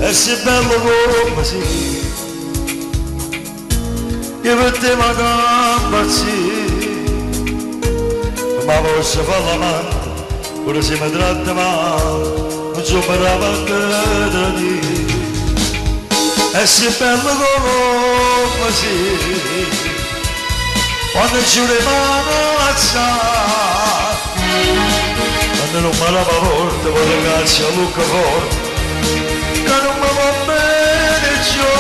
E se bello come si che per te mi gamba ma posso fare l'amante pure se mi tratta male non so per la parte da dire e se bello come si quando ci rimane alzare quando non mi lava forte poi ragazzi a Luca forte che non mi va bene giù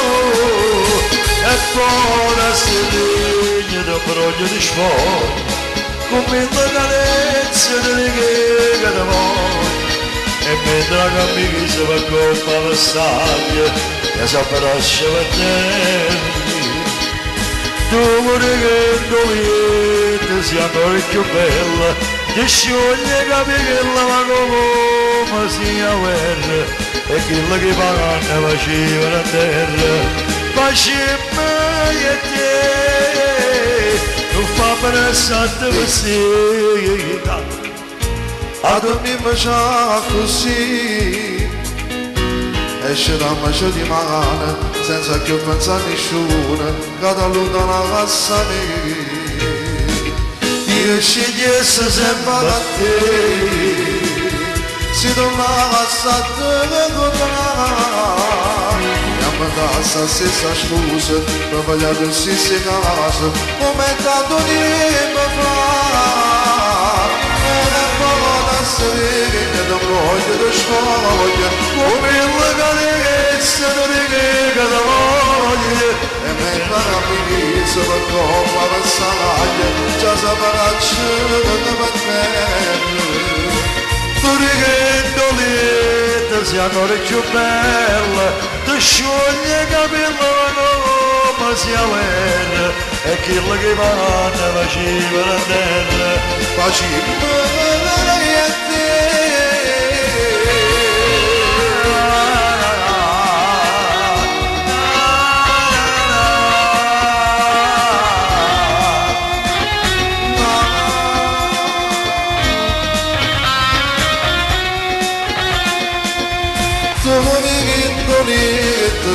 e poi la stegna da broglie di sfoglio come la carezza delle che da voi e mentre la cammina si va coppa la staglia e si abbraccia per terra tu vuoi che dolente sia ancora più bella ti scioglie capire ma come sia guerra e quello che pagano faceva a terra facemmo e te non fa per essere così a dormire già così esce da mancia di mano senza che pensare a nessuno che da lontana cassa io scegliesse sempre da te si tornava a te la stessa scusa per sbagliare il stesso caso come tanto tempo fa e poi da sapere che da voglia da sfoglia come la carezza che da voglia e mentre la cammina per coppa per salaglia già saprà che per te tu che dolente sia ancora più bella ti scioglie capello come sia guerra e quello che vanno faceva a terra facemmo e te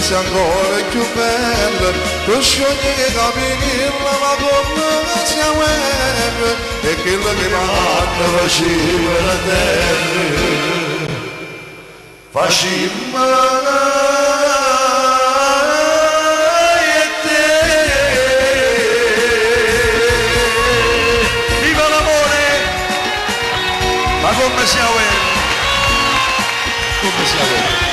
sei ancora più bella tu sciogli che capirla ma come sia web e quello che vanno faceva la terra facemmo e te viva l'amore ma come sia guerra come sia guerra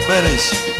benissimo